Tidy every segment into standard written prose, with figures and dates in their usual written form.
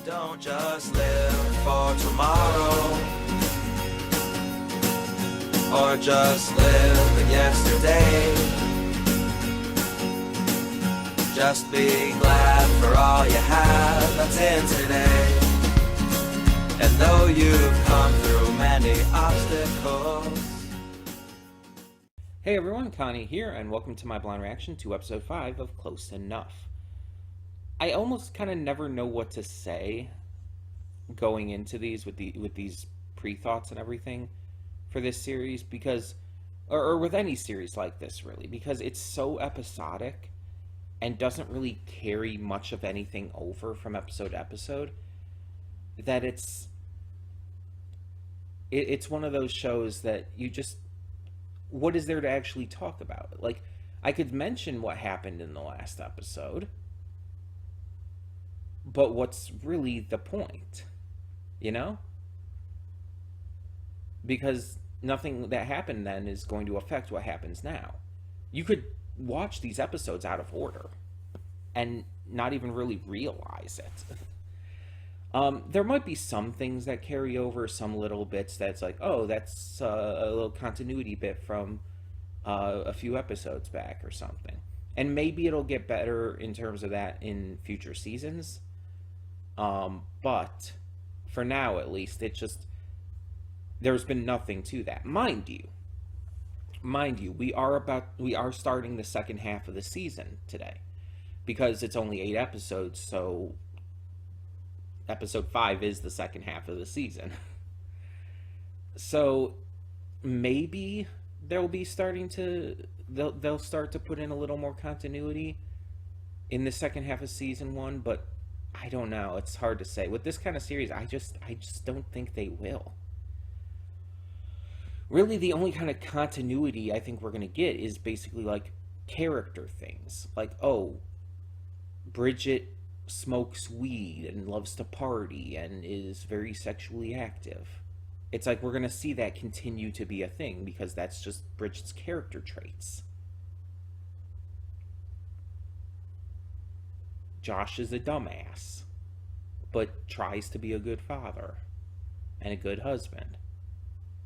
Don't just live for tomorrow, or just live in yesterday. Just be glad for all you have that's in today. And though you've come through many obstacles. Hey everyone, Connie here, and welcome to my blind reaction to episode 5 of Close Enough. I almost kind of never know what to say going into these with these pre-thoughts and everything for this series, because or with any series like this really, because it's so episodic and doesn't really carry much of anything over from episode to episode, that it's one of those shows that you just, what is there to actually talk about? Like, I could mention what happened in the last episode, but what's really the point, you know? Because nothing that happened then is going to affect what happens now. You could watch these episodes out of order and not even really realize it. There might be some things that carry over, some little bits that's like, oh, that's a little continuity bit from a few episodes back or something. And maybe it'll get better in terms of that in future seasons. But for now, at least, there's been nothing to that. Mind you, we are starting the second half of the season today, because it's only 8 episodes, so episode 5 is the second half of the season. So maybe they'll start to put in a little more continuity in the second half of season 1, but I don't know. It's hard to say. With this kind of series, I just don't think they will. Really, the only kind of continuity I think we're going to get is basically like character things. Like, oh, Bridget smokes weed and loves to party and is very sexually active. It's like we're going to see that continue to be a thing, because that's just Bridget's character traits. Josh is a dumbass, but tries to be a good father and a good husband.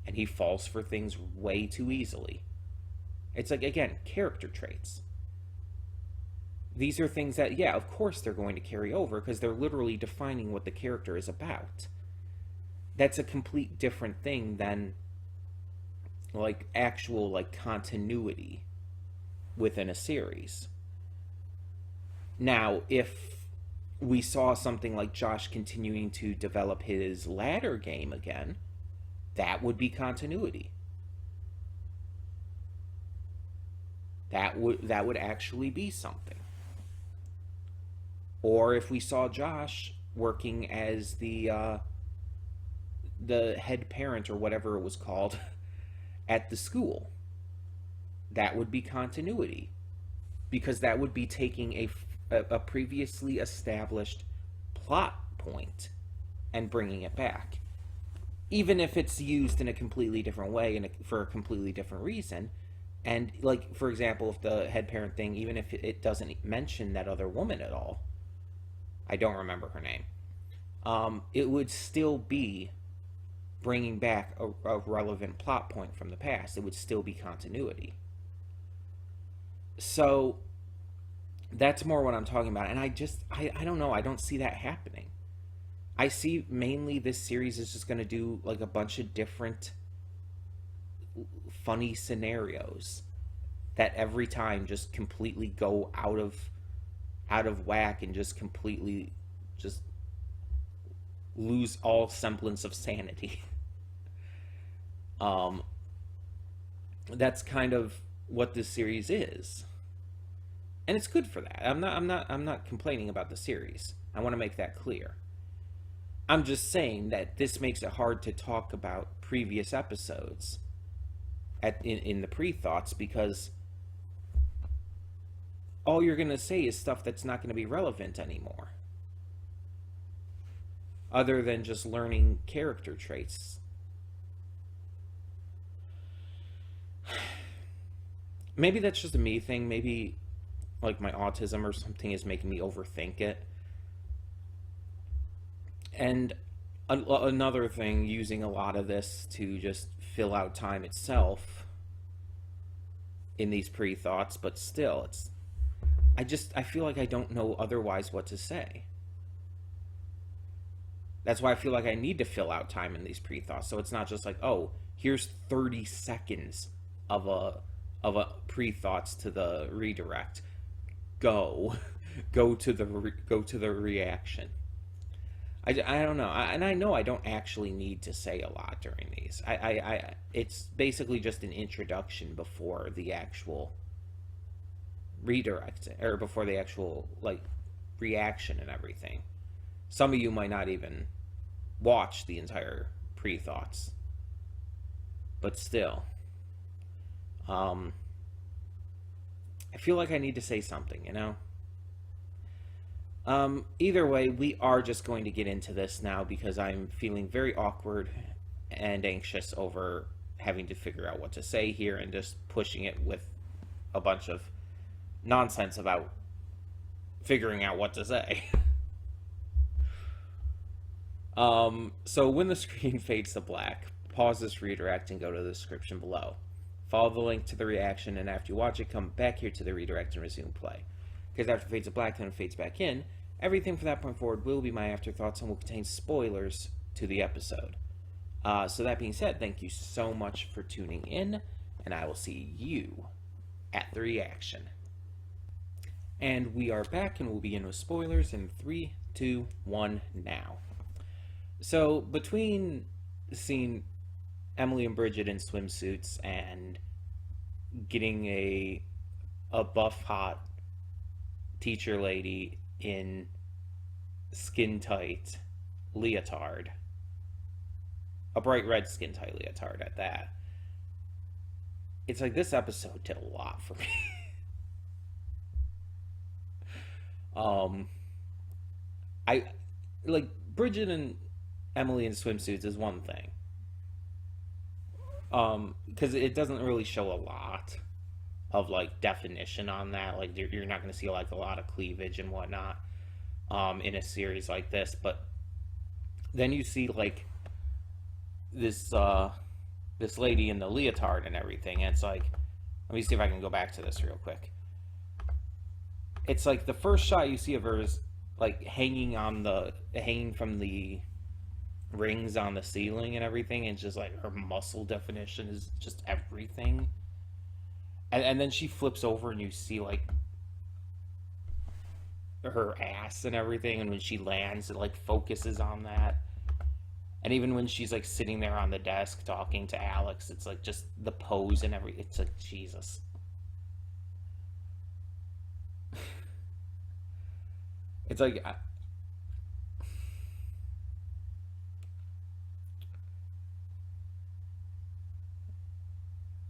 And he falls for things way too easily. It's like, again, character traits. These are things that, yeah, of course they're going to carry over, because they're literally defining what the character is about. That's a complete different thing than, like, actual, like, continuity within a series. Now, if we saw something like Josh continuing to develop his ladder game again, that would be continuity. That would actually be something. Or if we saw Josh working as the head parent or whatever it was called at the school, that would be continuity, because that would be taking a previously established plot point and bringing it back, even if it's used in a completely different way and for a completely different reason. And, like, for example, if the head parent thing, even if it doesn't mention that other woman at all, I don't remember her name, it would still be bringing back a relevant plot point from the past. It would still be continuity. So that's more what I'm talking about. And I don't know. I don't see that happening. I see mainly this series is just going to do like a bunch of different funny scenarios that every time just completely go out of whack and just completely just lose all semblance of sanity. That's kind of what this series is. And it's good for that. I'm not complaining about the series. I want to make that clear. I'm just saying that this makes it hard to talk about previous episodes in the pre-thoughts, because all you're going to say is stuff that's not going to be relevant anymore, other than just learning character traits. Maybe that's just a me thing. Maybe like my autism or something is making me overthink it. And another thing, using a lot of this to just fill out time itself in these pre-thoughts, but still, I feel like I don't know otherwise what to say. That's why I feel like I need to fill out time in these pre-thoughts. So it's not just like, oh, here's 30 seconds of a pre-thoughts to the redirect. Go, go to the reaction. I don't know, and I know I don't actually need to say a lot during these. It's basically just an introduction before the actual redirect, or before the actual like reaction and everything. Some of you might not even watch the entire pre-thoughts, but still, I feel like I need to say something, you know? Either way, we are just going to get into this now because I'm feeling very awkward and anxious over having to figure out what to say here and just pushing it with a bunch of nonsense about figuring out what to say. So when the screen fades to black, pause this redirect and go to the description below. Follow the link to the reaction, and after you watch it, come back here to the redirect and resume play. Because after it fades to black, then it fades back in, everything from that point forward will be my afterthoughts and will contain spoilers to the episode. So that being said, thank you so much for tuning in, and I will see you at the reaction. And we are back, and we'll begin with spoilers in 3, 2, 1, now. So between seeing Emily and Bridget in swimsuits and getting a buff hot teacher lady in skin tight leotard, a bright red skin tight leotard at that, it's like this episode did a lot for me. I like Bridget and Emily in swimsuits is one thing, because it doesn't really show a lot of like definition on that. Like you're not going to see like a lot of cleavage and whatnot in a series like this. But then you see like this lady in the leotard and everything, and it's like, let me see if I can go back to this real quick. It's like the first shot you see of her is like hanging from the rings on the ceiling and everything, and just like her muscle definition is just everything. And then she flips over and you see like her ass and everything, and when she lands it like focuses on that. And even when she's like sitting there on the desk talking to Alex, it's like just the pose and everything. It's like, Jesus. It's like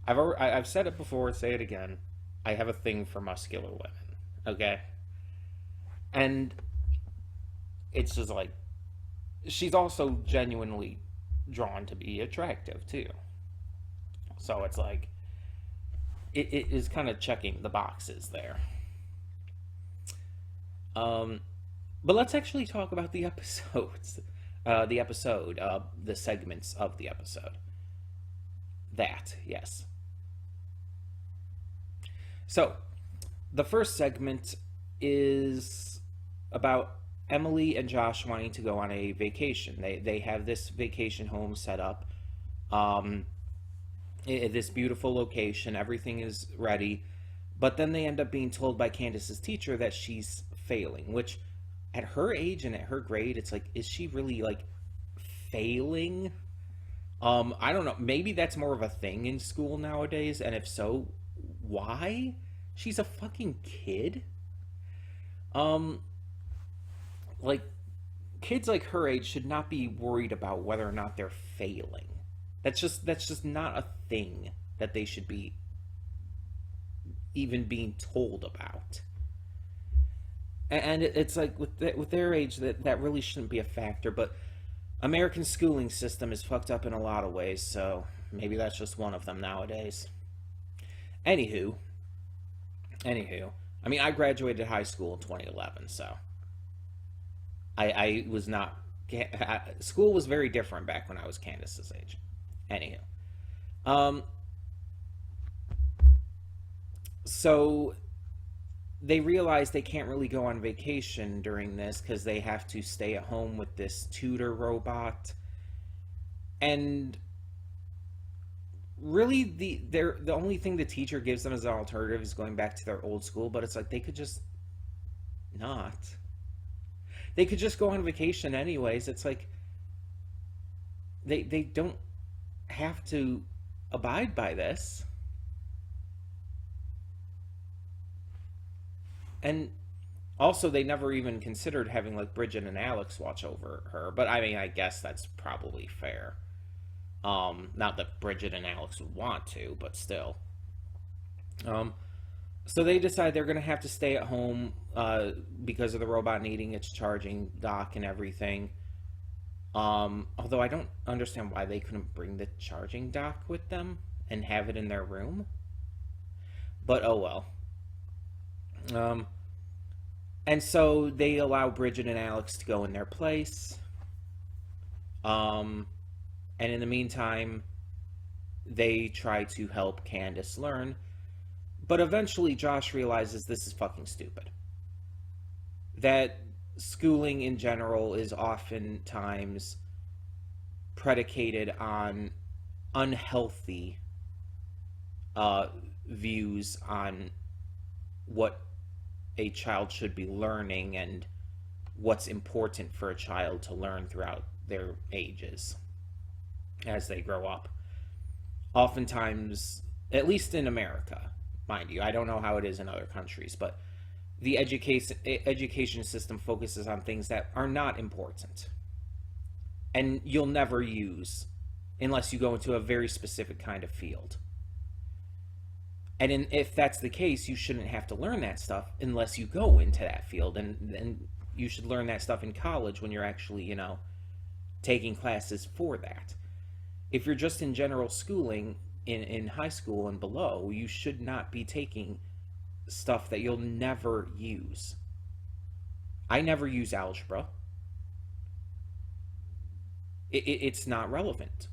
I've said it before, say it again. I have a thing for muscular women, okay? And it's just like, she's also genuinely drawn to be attractive too. So it's like, it is kind of checking the boxes there. But let's actually talk about the episodes. The segments of the episode. That, yes. So, the first segment is about Emily and Josh wanting to go on a vacation. They have this vacation home set up. This beautiful location. Everything is ready. But then they end up being told by Candace's teacher that she's failing. Which, at her age and at her grade, it's like, is she really, like, failing? I don't know. Maybe that's more of a thing in school nowadays. And if so, why? She's a fucking kid. Like, kids like her age should not be worried about whether or not they're failing. That's just not a thing that they should be even being told about. And it's like with their age that really shouldn't be a factor. But American schooling system is fucked up in a lot of ways, so maybe that's just one of them nowadays. Anywho, I mean, I graduated high school in 2011, so I was not School was very different back when I was Candace's age. Anywho. Um, so they realize they can't really go on vacation during this because they have to stay at home with this tutor robot. And really, the only thing the teacher gives them as an alternative is going back to their old school, but it's like they could just not. They could just go on vacation anyways. It's like they don't have to abide by this. And also, they never even considered having like Bridget and Alex watch over her. But I mean, I guess that's probably fair. Not that Bridget and Alex would want to, but still. So they decide they're going to have to stay at home because of the robot needing its charging dock and everything. Although I don't understand why they couldn't bring the charging dock with them and have it in their room. But oh well. And so they allow Bridget and Alex to go in their place. And in the meantime, they try to help Candace learn. But eventually Josh realizes this is fucking stupid. That schooling in general is oftentimes predicated on unhealthy views on what a child should be learning and what's important for a child to learn throughout their ages as they grow up. Oftentimes, at least in America, mind you, I don't know how it is in other countries, but the education system focuses on things that are not important and you'll never use unless you go into a very specific kind of field. And if that's the case, you shouldn't have to learn that stuff unless you go into that field. And you should learn that stuff in college when you're actually, taking classes for that. If you're just in general schooling in high school and below, you should not be taking stuff that you'll never use. I never use algebra. It's not relevant.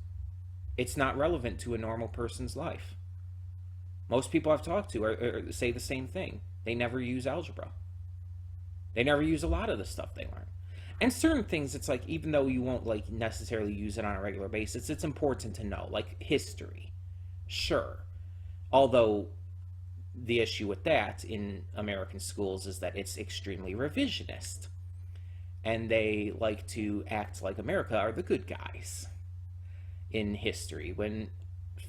It's not relevant to a normal person's life. Most people I've talked to say the same thing. They never use algebra. They never use a lot of the stuff they learn. And certain things, it's like, even though you won't like necessarily use it on a regular basis, it's important to know, like history. Sure. Although the issue with that in American schools is that it's extremely revisionist. And they like to act like America are the good guys in history, when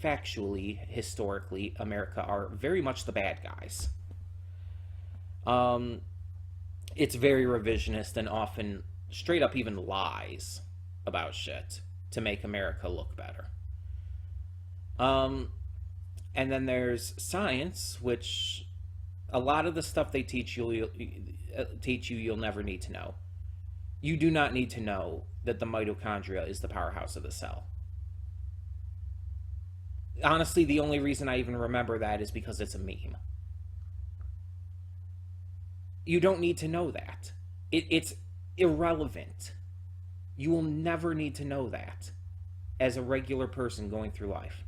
factually, historically, America are very much the bad guys. It's very revisionist and often straight up even lies about shit to make America look better. And then there's science, which a lot of the stuff they teach you'll never need to know. You do not need to know that the mitochondria is the powerhouse of the cell. Honestly, the only reason I even remember that is because it's a meme. You don't need to know that. It's irrelevant. You will never need to know that as a regular person going through life.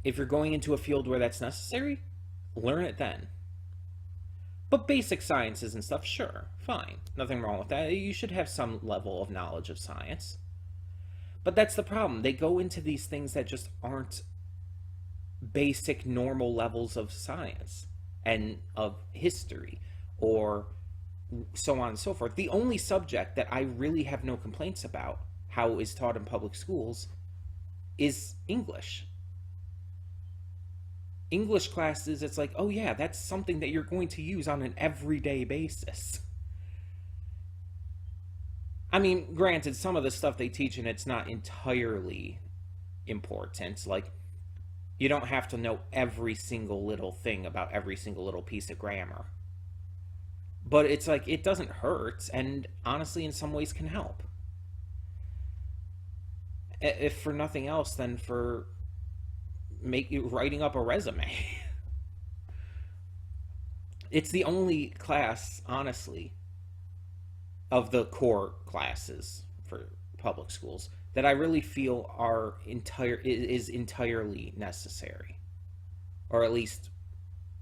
If you're going into a field where that's necessary, learn it then. But basic sciences and stuff, sure, fine. Nothing wrong with that. You should have some level of knowledge of science. But that's the problem. They go into these things that just aren't basic, normal levels of science and of history or so on and so forth. The only subject that I really have no complaints about how is taught in public schools is English. English classes, it's like, oh yeah, that's something that you're going to use on an everyday basis. I mean, granted, some of the stuff they teach and it's not entirely important. Like, you don't have to know every single little thing about every single little piece of grammar. But it's like, it doesn't hurt, and honestly, in some ways can help. If for nothing else, then for writing up a resume. It's the only class, honestly, of the core classes for public schools that I really feel is entirely necessary, or at least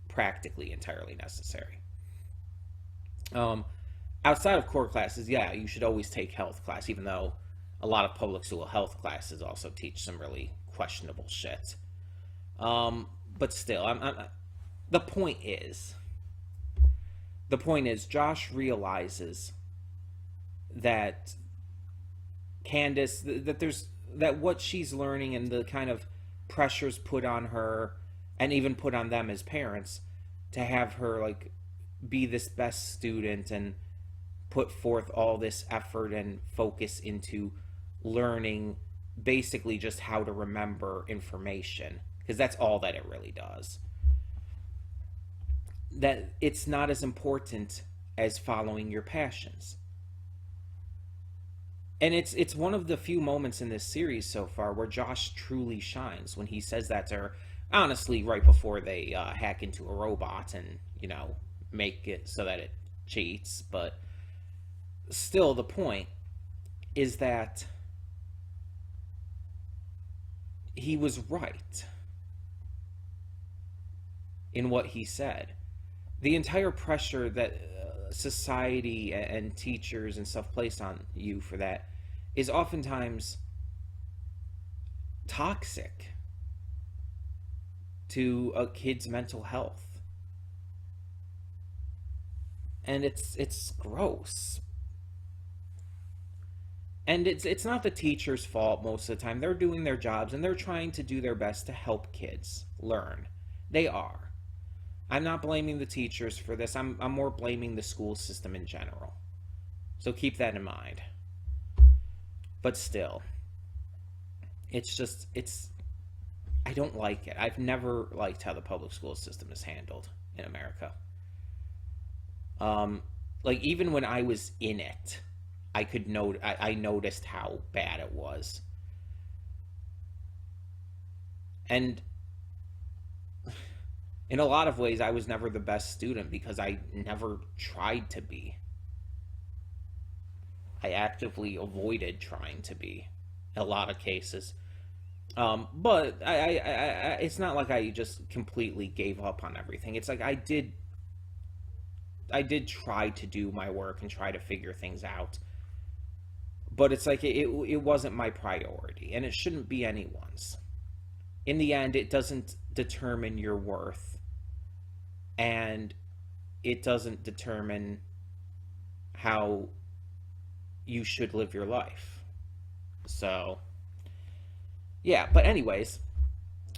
practically entirely necessary. Um, Outside of core classes, yeah, you should always take health class, even though a lot of public school health classes also teach some really questionable shit. But still, the point is, Josh realizes that that what she's learning and the kind of pressures put on her and even put on them as parents to have her like be this best student and put forth all this effort and focus into learning basically just how to remember information, because that's all that it really does, that it's not as important as following your passions. And it's one of the few moments in this series so far where Josh truly shines when he says that to her. Honestly, right before they hack into a robot and make it so that it cheats. But still, the point is that he was right in what he said. The entire pressure that society and teachers and stuff place on you for that is oftentimes toxic to a kid's mental health. And it's gross. And it's not the teacher's fault most of the time. They're doing their jobs and they're trying to do their best to help kids learn. They are. I'm not blaming the teachers for this. I'm more blaming the school system in general. So keep that in mind. But still, I don't like it. I've never liked how the public school system is handled in America. Like even when I was in it, I noticed how bad it was. And in a lot of ways, I was never the best student because I never tried to be. I actively avoided trying to be in a lot of cases. But it's not like I just completely gave up on everything. It's like I did try to do my work and try to figure things out. But it's like it wasn't my priority, and it shouldn't be anyone's. In the end, it doesn't determine your worth, and it doesn't determine how you should live your life. So, yeah, but anyways,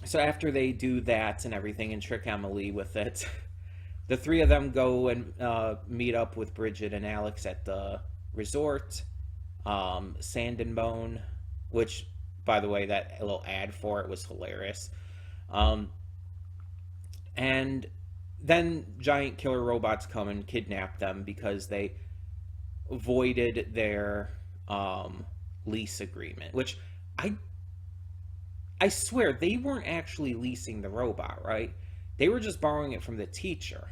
so after they do that and everything and trick Emily with it, the three of them go and meet up with Bridget and Alex at the resort, Sand and Bone, which, by the way, that little ad for it was hilarious. And then giant killer robots come and kidnap them because they voided their lease agreement, which I swear they weren't actually leasing the robot, right? They were just borrowing it from the teacher,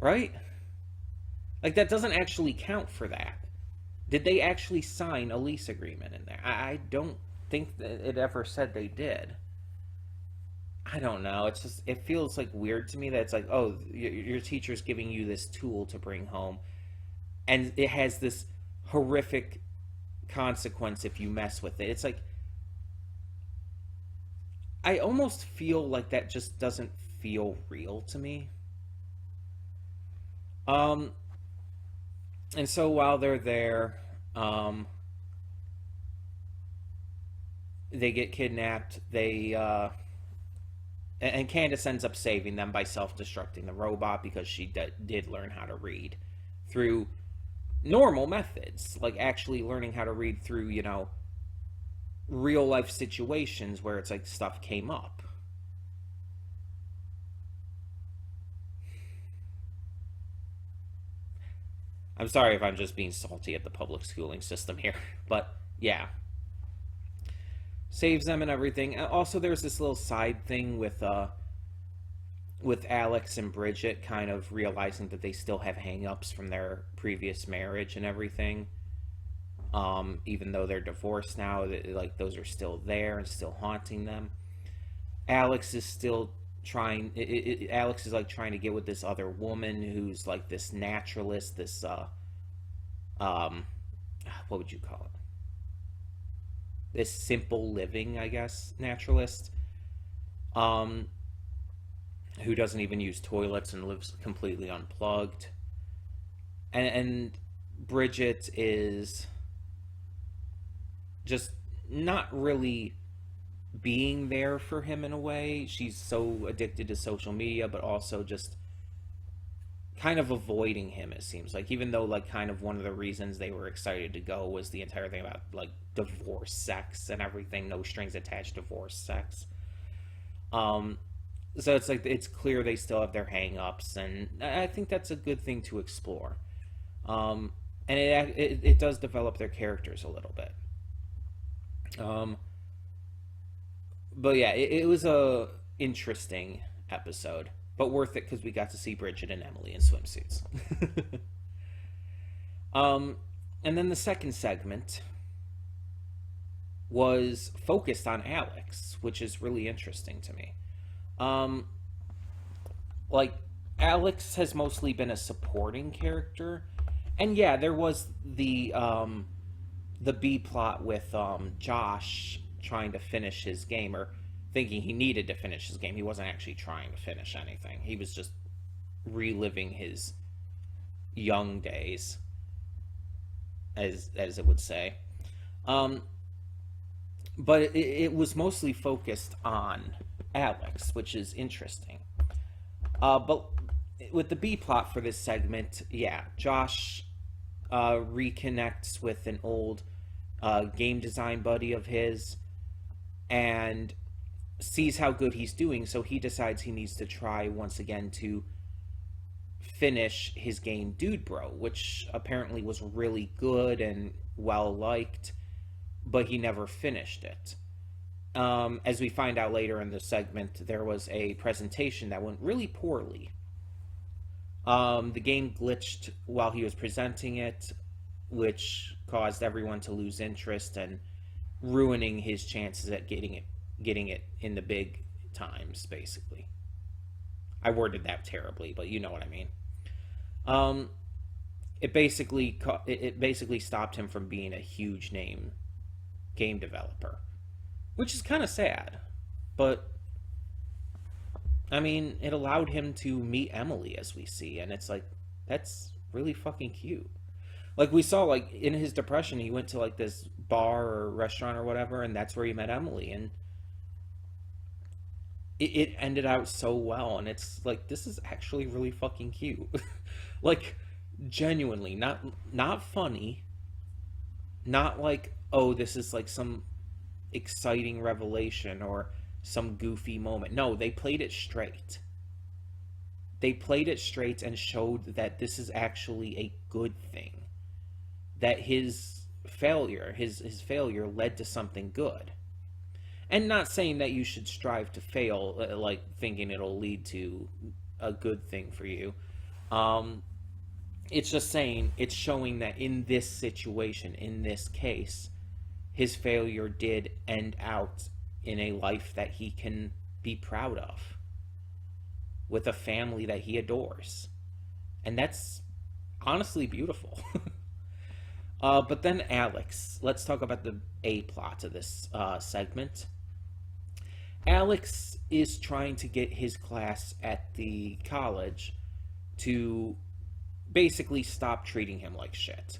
right? Like, that doesn't actually count for that. Did they actually sign a lease agreement in there? I don't think that it ever said they did. I don't know. It's just, it feels like weird to me that it's like, oh, your teacher's giving you this tool to bring home, and it has this horrific consequence if you mess with it. It's like, I almost feel like that just doesn't feel real to me. And so while they're there, they get kidnapped. And Candace ends up saving them by self-destructing the robot because she did learn how to read through normal methods, like actually learning how to read through, real life situations where it's like stuff came up. I'm sorry if I'm just being salty at the public schooling system here, but yeah. Saves them and everything. Also, there's this little side thing with with Alex and Bridget kind of realizing that they still have hang-ups from their previous marriage and everything. Even though they're divorced now, like those are still there and still haunting them. Alex is still trying. Alex is like trying to get with this other woman who's like this naturalist, this um, what would you call it? This simple living, I guess, naturalist. Um, who doesn't even use toilets and lives completely unplugged. And Bridget is just not really being there for him in a way. She's so addicted to social media, but also just kind of avoiding him, it seems like, even though like kind of one of the reasons they were excited to go was the entire thing about like divorce sex and everything, no strings attached divorce sex. um so it's like it's clear they still have their hang-ups, and I think that's a good thing to explore. And it does develop their characters a little bit. um but yeah, it was a interesting episode, but worth it because we got to see Bridget and Emily in swimsuits. um and then the second segment was focused on Alex, which is really interesting to me. Um, like Alex has mostly been a supporting character, and yeah, there was the B plot with Josh trying to finish his game, or thinking he needed to finish his game. He wasn't actually trying to finish anything. He was just reliving his young days, as it would say. Um, but it was mostly focused on Alex, which is interesting. But with the B plot for this segment, yeah, Josh reconnects with an old game design buddy of his and sees how good he's doing, so he decides he needs to try once again to finish his game Dude Bro, which apparently was really good and well liked, but he never finished it. As we find out later in the segment, there was a presentation that went really poorly. The game glitched while he was presenting it, which caused everyone to lose interest and ruining his chances at getting it in the big times. Basically, I worded that terribly, but you know what I mean. Um, it basically stopped him from being a huge name game developer, which is kind of sad. But I mean, it allowed him to meet Emily, as we see, and it's like that's really fucking cute. Like we saw, like in his depression, he went to like this bar or restaurant or whatever, and that's where he met Emily, and it ended out so well. And it's like this is actually really fucking cute. Like genuinely, not funny, not like, oh, this is like some exciting revelation or some goofy moment. No, they played it straight. They played it straight and showed that this is actually a good thing. That his failure led to something good. And not saying that you should strive to fail, like thinking it'll lead to a good thing for you. It's just saying, it's showing that in this situation, in this case, his failure did end out in a life that he can be proud of, with a family that he adores. And that's honestly beautiful. But then Alex. Let's talk about the A plot of this segment. Alex is trying to get his class at the college to basically stop treating him like shit.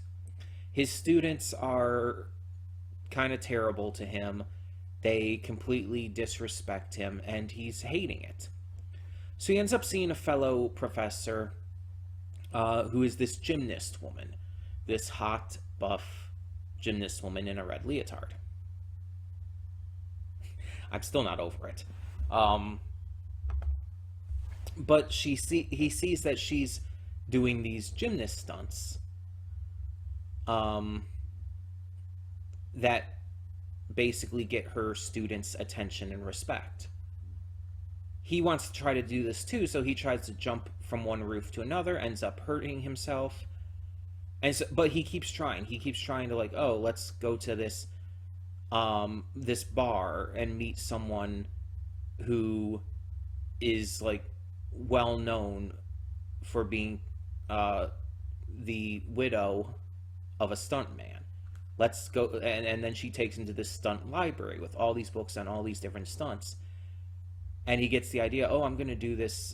His students are kind of terrible to him. They completely disrespect him, and he's hating it. So he ends up seeing a fellow professor who is this gymnast woman, this hot, buff gymnast woman in a red leotard. I'm still not over it. But he sees that she's doing these gymnast stunts that basically get her students' attention and respect. he wants to try to do this too, so he tries to jump from one roof to another, ends up hurting himself. And so, but he keeps trying. He keeps trying to, like, oh, let's go to this bar and meet someone who is, like, well known for being the widow of a stuntman. Let's go. And then she takes him to this stunt library with all these books on all these different stunts. And he gets the idea, oh, I'm going to do this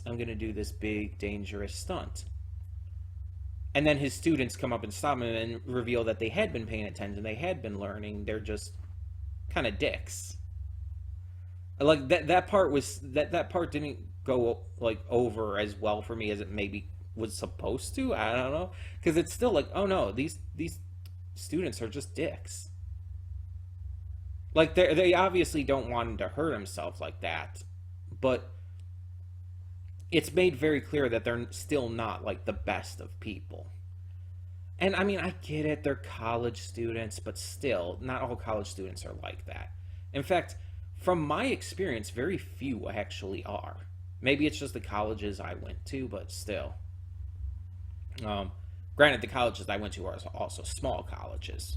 big, dangerous stunt. And then his students come up and stop him and reveal that they had been paying attention. They had been learning. They're just kind of dicks. Like, that part didn't go, like, over as well for me as it maybe was supposed to. I don't know. Because it's still like, oh no, these students are just dicks. Like, they obviously don't want him to hurt himself like that. But it's made very clear that they're still not, like, the best of people. And I mean, I get it, they're college students, but still, not all college students are like that. In fact, from my experience, very few actually are. Maybe it's just the colleges I went to, but still. Granted, the colleges I went to are also small colleges,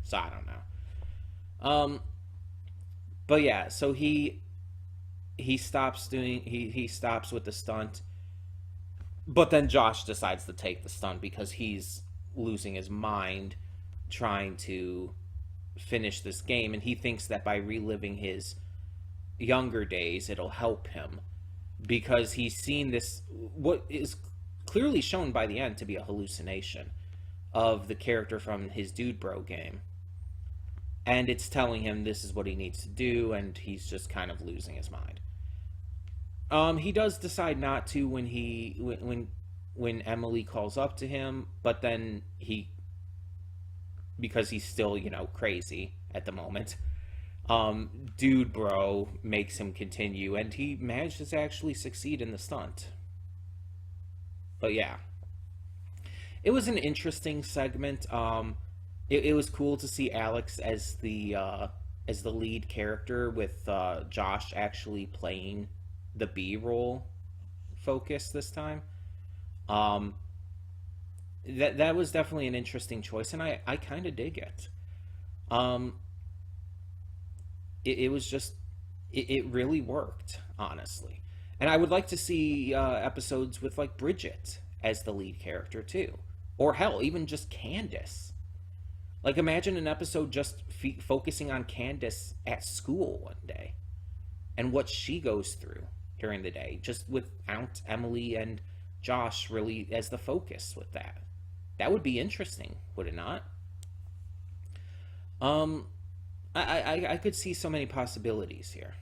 so I don't know. But yeah, so he stops with the stunt, but then Josh decides to take the stunt because he's losing his mind trying to finish this game, and he thinks that by reliving his younger days it'll help him, because he's seen this, what is clearly shown by the end to be a hallucination of the character from his Dude Bro game, and it's telling him this is what he needs to do, and he's just kind of losing his mind. He does decide not to when Emily calls up to him, but then because he's still, crazy at the moment, Dude Bro makes him continue, and he manages to actually succeed in the stunt. But yeah, it was an interesting segment. It was cool to see Alex as the lead character, with Josh actually playing the B-roll focus this time. That was definitely an interesting choice, and I kind of dig it. It was just, it really worked, honestly. And I would like to see episodes with, like, Bridget as the lead character too, or hell, even just Candace. Like, imagine an episode just focusing on Candace at school one day and what she goes through during the day, just with Aunt Emily and Josh really as the focus with that. That would be interesting, would it not? I could see so many possibilities here.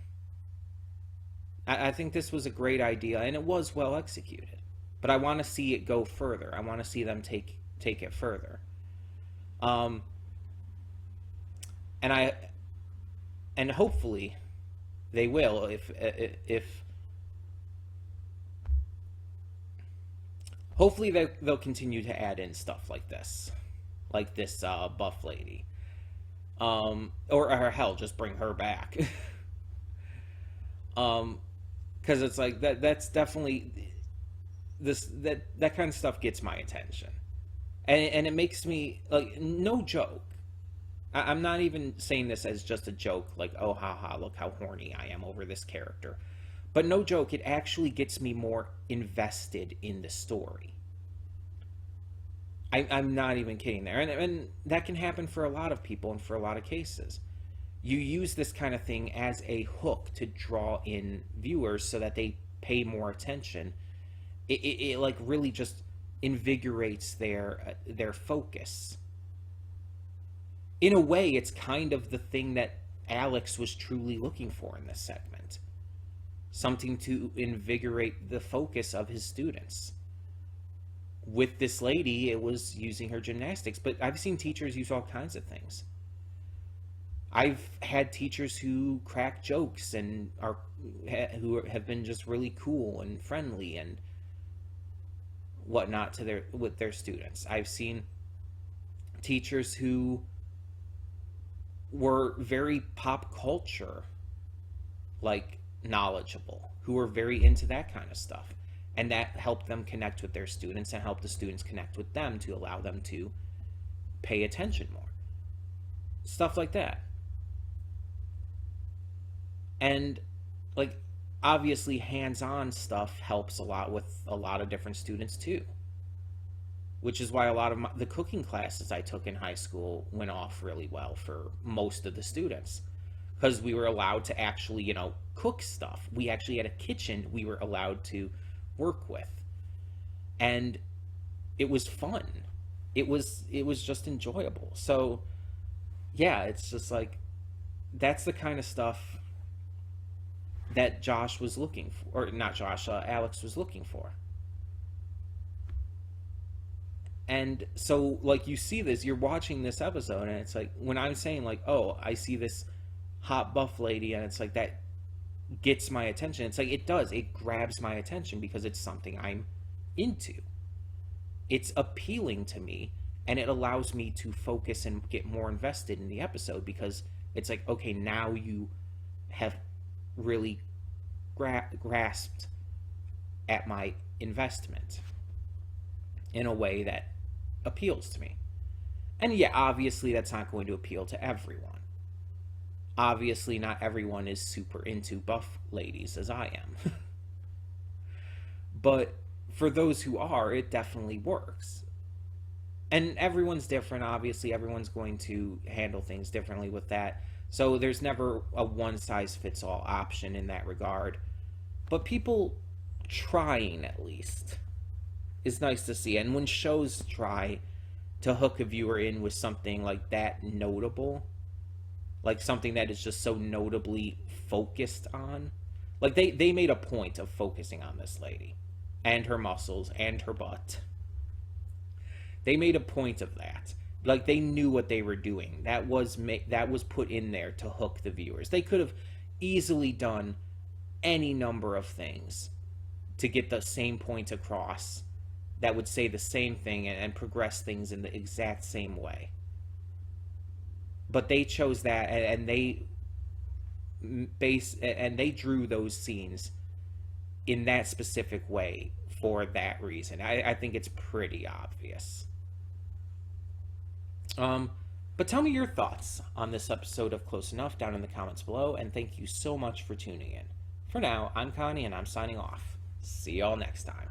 I think this was a great idea, and it was well executed. But I want to see it go further. I want to see them take it further. And hopefully they will, if hopefully they'll continue to add in stuff like this buff lady, or hell, just bring her back. Because it's like that's definitely that kind of stuff gets my attention, and it makes me, like, no joke. I'm not even saying this as just a joke, like, oh, haha, look how horny I am over this character. But no joke, it actually gets me more invested in the story. I'm not even kidding there. And that can happen for a lot of people and for a lot of cases. You use this kind of thing as a hook to draw in viewers so that they pay more attention. It like really just invigorates their focus. In a way, it's kind of the thing that Alex was truly looking for in this segment. Something to invigorate the focus of his students. With this lady, it was using her gymnastics, but I've seen teachers use all kinds of things. I've had teachers who crack jokes and who have been just really cool and friendly and whatnot with their students. I've seen teachers who were very pop culture, like, knowledgeable, who were very into that kind of stuff. And that helped them connect with their students and helped the students connect with them to allow them to pay attention more. Stuff like that. And like obviously hands-on stuff helps a lot with a lot of different students too. Which is why a lot of the cooking classes I took in high school went off really well for most of the students. Because we were allowed to actually, cook stuff. We actually had a kitchen we were allowed to work with. And it was fun. It was just enjoyable. So, yeah, it's just like, that's the kind of stuff that Josh was looking for. Or not Josh, Alex was looking for. And so, like, you see this, you're watching this episode, and it's like, when I'm saying, like, oh, I see this hot buff lady, and it's like, that gets my attention. It's like, it grabs my attention because it's something I'm into. It's appealing to me, and it allows me to focus and get more invested in the episode because it's like, okay, now you have really grasped at my investment in a way that appeals to me. And yeah, obviously that's not going to appeal to everyone. Obviously not everyone is super into buff ladies as I am. But for those who are, it definitely works. And everyone's different, obviously. Everyone's going to handle things differently with that. So there's never a one-size-fits-all option in that regard. But people trying, at least, is nice to see. And when shows try to hook a viewer in with something like that notable, like something that is just so notably focused on, like they made a point of focusing on this lady and her muscles and her butt. They made a point of that. Like they knew what they were doing. That was put in there to hook the viewers. They could have easily done any number of things to get the same point across that would say the same thing and progress things in the exact same way. But they chose that, and they drew those scenes in that specific way for that reason. I think it's pretty obvious. But tell me your thoughts on this episode of Close Enough down in the comments below, and thank you so much for tuning in. For now, I'm Connie, and I'm signing off. See y'all next time.